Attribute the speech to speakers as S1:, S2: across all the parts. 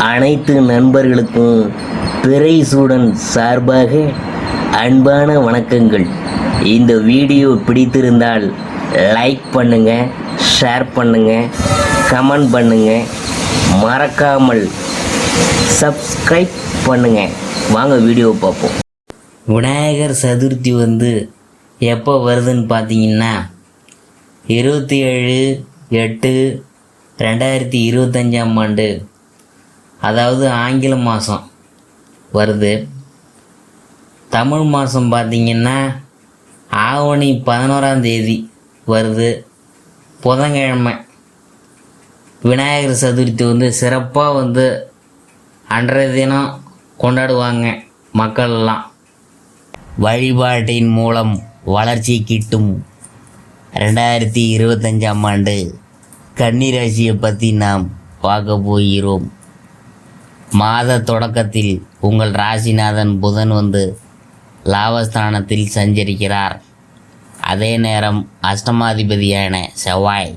S1: அனைத்து நண்பர்களுக்கும் பிறைசூடன் சார்பாக அன்பான வணக்கங்கள். இந்த வீடியோ பிடித்திருந்தால் லைக் பண்ணுங்க, ஷேர் பண்ணுங்க, கமெண்ட் பண்ணுங்க, மறக்காமல் சப்ஸ்கிரைப் பண்ணுங்க. வாங்க வீடியோ பார்ப்போம். விநாயகர் சதுர்த்தி எப்போ வருதுன்னு பார்த்தீங்கன்னா 27/8/2025 அதாவது ஆங்கில மாதம் வருது. தமிழ் மாதம் பார்த்திங்கன்னா ஆவணி 11 வருது, புதன்கிழமை. விநாயகர் சதுர்த்தி சிறப்பாக அன்றைய தினம் கொண்டாடுவாங்க மக்கள்லாம். வழிபாட்டின் மூலம் வளர்ச்சி கிட்டும் 2025 கன்னி ராசியை பற்றி நாம் பார்க்க போகிறோம். மாத தொடக்கத்தில் உங்கள் ராசிநாதன் புதன் லாபஸ்தானத்தில் சஞ்சரிக்கிறார். அதே நேரம் அஷ்டமாதிபதியான செவ்வாய்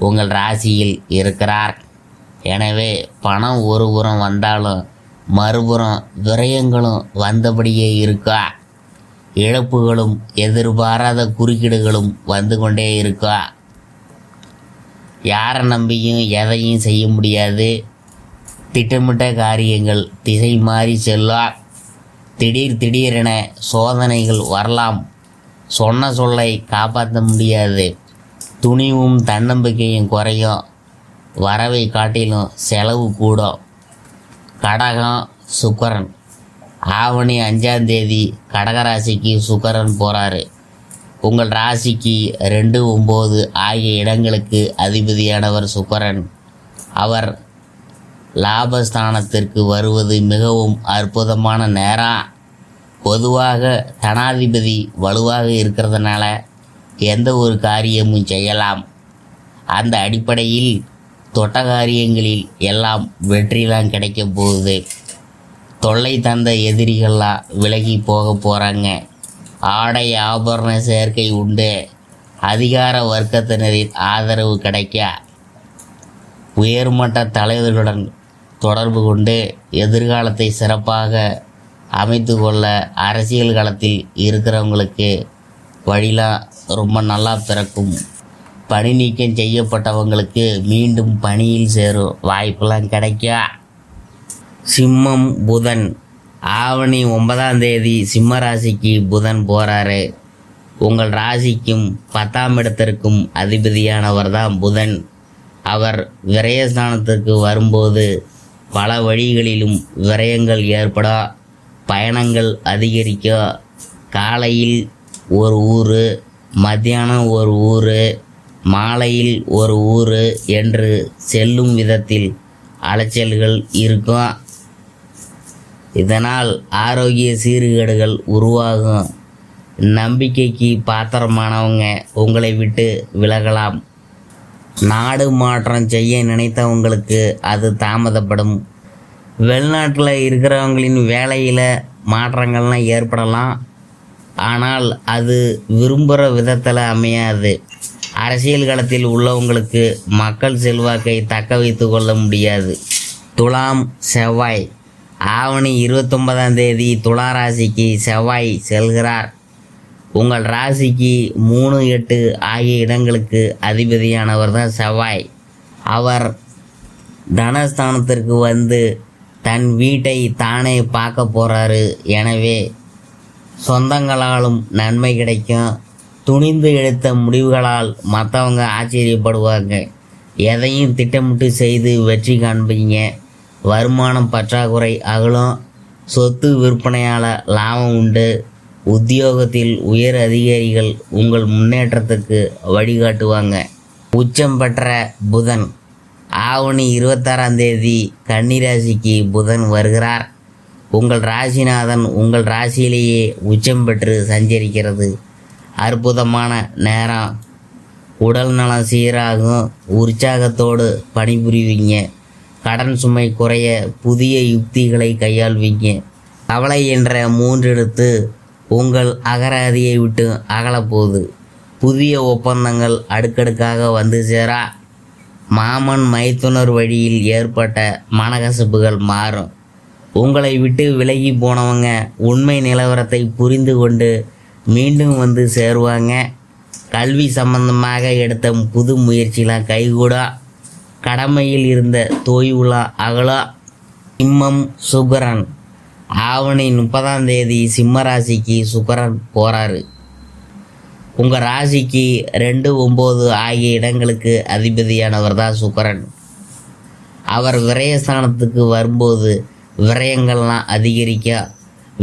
S1: உங்கள் ராசியில் இருக்கிறார். எனவே பணம் ஒரு புறம் வந்தாலும் மறுபுறம் விரயங்களும் வந்தபடியே இருக்கா. இழப்புகளும் எதிர்பாராத குறுக்கீடுகளும் வந்து கொண்டே இருக்கா. யாரை நம்பியும் எதையும் செய்ய முடியாது. திட்டமிட்ட காரியங்கள் திசை மாறி செல்லும். திடீரென சோதனைகள் வரலாம். சொன்ன சொல்லை காப்பாற்ற முடியாது. துணிவும் தன்னம்பிக்கையும் குறையும். வரவை காட்டிலும் செலவு கூடும். கடகம் சுக்கிரன் ஆவணி 5 கடகராசிக்கு சுக்கிரன் போகிறாரு. உங்கள் ராசிக்கு 2, 9 ஆகிய இடங்களுக்கு அதிபதியானவர் சுக்கிரன். அவர் லாபஸ்தானத்திற்கு வருவது மிகவும் அற்புதமான நேரம். பொதுவாக தனாதிபதி வலுவாக இருக்கிறதுனால எந்த ஒரு காரியமும் செய்யலாம். அந்த அடிப்படையில் தொட்ட காரியங்களில் எல்லாம் வெற்றிலாம் கிடைக்க போகுது. தொல்லை தந்த எதிரிகள்லாம் விலகி போக போகிறாங்க. ஆடை ஆபரண சேர்க்கை உண்டு. அதிகார வர்க்கத்தினரின் ஆதரவு கிடைக்க உயர்மட்ட தலைவர்களுடன் தொடர்பு கொண்டு எதிர்காலத்தை சிறப்பாக அமைத்து கொள்ள அரசியல் களத்தில் இருக்கிறவங்களுக்கு வழிலாம் ரொம்ப நல்லா பிறக்கும். பணி நீக்கம் செய்யப்பட்டவங்களுக்கு மீண்டும் பணியில் சேரும் வாய்ப்பெல்லாம் கிடைக்க. சிம்மம் புதன் ஆவணி 9 சிம்ம ராசிக்கு புதன் போகிறாரு. உங்கள் ராசிக்கும் 10ஆம் இடத்திற்கும் அதிபதியானவர் தான் புதன். அவர் விரயஸ்தானத்திற்கு வரும்போது பல வழிகளிலும் விரயங்கள் ஏற்பட, பயணங்கள் அதிகரிக்க. காலையில் ஒரு ஊர், மத்தியானம் ஒரு ஊர், மாலையில் ஒரு ஊர் என்று செல்லும் விதத்தில் அலைச்சல்கள் இருக்கும். இதனால் ஆரோக்கிய சீர்கேடுகள் உருவாகும். நம்பிக்கைக்கு பாத்திரமானவங்க உங்களை விட்டு விலகலாம். நாடு மாற்றம் செய்ய நினைத்தவங்களுக்கு அது தாமதப்படும். வெளிநாட்டில் இருக்கிறவங்களின் வேலையில் மாற்றங்கள்லாம் ஏற்படலாம். ஆனால் அது விரும்புகிற விதத்தில் அமையாது. அரசியல் களத்தில் உள்ளவங்களுக்கு மக்கள் செல்வாக்கை தக்க வைத்து கொள்ள முடியாது. துலாம் செவ்வாய் ஆவணி 29 துலா ராசிக்கு செவ்வாய் செல்கிறார். உங்கள் ராசிக்கு 3, 8 ஆகிய இடங்களுக்கு அதிபதியானவர் தான் செவ்வாய். அவர் தனஸ்தானத்திற்கு தன் வீட்டை தானே பார்க்க போகிறாரு. எனவே சொந்தங்களாலும் நன்மை கிடைக்கும். துணிந்து எடுத்த முடிவுகளால் மற்றவங்க ஆச்சரியப்படுவாங்க. எதையும் திட்டமிட்டு செய்து வெற்றி காண்பீங்க. வருமானம் பற்றாக்குறை அகலும். சொத்து விற்பனையால் லாபம் உண்டு. உத்தியோகத்தில் உயர் அதிகாரிகள் உங்கள் முன்னேற்றத்துக்கு வழிகாட்டுவாங்க. உச்சம் பெற்ற புதன் ஆவணி 26 கன்னி ராசிக்கு புதன் வருகிறார். உங்கள் ராசிநாதன் உங்கள் ராசியிலேயே உச்சம் பெற்று சஞ்சரிக்கிறது அற்புதமான நேரம். உடல் நலம் சீராகும். உற்சாகத்தோடு பணிபுரிவீங்க. கடன் சுமை குறைய புதிய யுக்திகளை கையாள்வீங்க. கவலை என்ற 3 எழுத்து உங்கள் அகராதியை விட்டு அகலப்போகுது. புதிய ஒப்பந்தங்கள் அடுக்கடுக்காக வந்து சேரா. மாமன் மைத்துனர் வழியில் ஏற்பட்ட மனக்கசப்புகள் மாறும். உங்களை விட்டு விலகி போனவங்க உண்மை நிலவரத்தை புரிந்து கொண்டு மீண்டும் வந்து சேருவாங்க. கல்வி சம்பந்தமாக எடுத்த புது முயற்சிலாம் கைகூடா. கடமையில் இருந்த தொய்வுலாம் அகலா. சிம்மம் சுக்கிரன். ஆவணி 30ஆம் தேதி சிம்ம ராசிக்கு சுக்கிரன் போகிறாரு. உங்கள் ராசிக்கு 2, 9 ஆகிய இடங்களுக்கு அதிபதியானவர் தான் சுக்கிரன். அவர் விரயஸ்தானத்துக்கு வரும்போது விரயங்கள்லாம் அதிகரிக்க.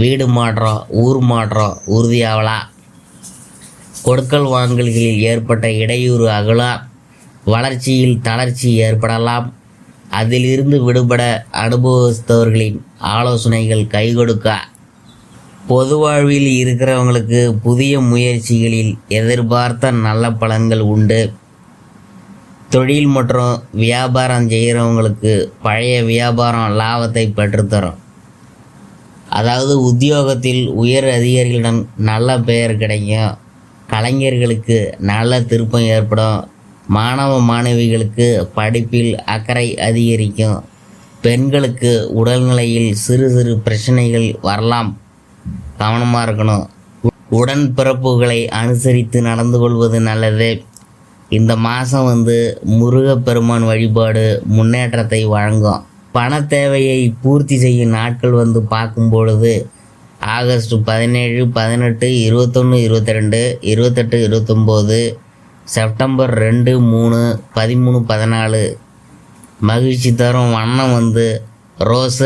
S1: வீடு மாற்றம், ஊர் மாற்றம் உறுதியாகலாம். கொடுக்கல் வாங்கல்களில் ஏற்பட்ட இடையூறு அகலாம். வளர்ச்சியில் தளர்ச்சி ஏற்படலாம். அதிலிருந்து விடுபட அனுபவஸ்தவர்களின் ஆலோசனைகள் கை கொடுக்க. பொது வாழ்வில் இருக்கிறவங்களுக்கு புதிய முயற்சிகளில் எதிர்பார்த்த நல்ல பலன்கள் உண்டு. தொழில் மற்றும் வியாபாரம் செய்கிறவங்களுக்கு பழைய வியாபாரம் லாபத்தை பெற்றுத்தரும். அதாவது உத்தியோகத்தில் உயர் அதிகாரிகளிடம் நல்ல பெயர் கிடைக்கும். கலைஞர்களுக்கு நல்ல திருப்பம் ஏற்படும். மாணவ மாணவிகளுக்கு படிப்பில் அக்கறை அதிகரிக்கும். பெண்களுக்கு உடல்நிலையில் சிறு சிறு பிரச்சனைகள் வரலாம், கவனமாக இருக்கணும். உடன்பிறப்புகளை அனுசரித்து நடந்து கொள்வது நல்லது. இந்த மாதம் முருகப்பெருமான் வழிபாடு முன்னேற்றத்தை வழங்கும். பண தேவையை பூர்த்தி செய்யும் நாட்கள் பார்க்கும் பொழுது ஆகஸ்ட் 17, 18, 21, 22, 28, 29, செப்டம்பர் 2, 3, 13, 14. மகிழ்ச்சி தரும் வண்ணம் ரோஸ்.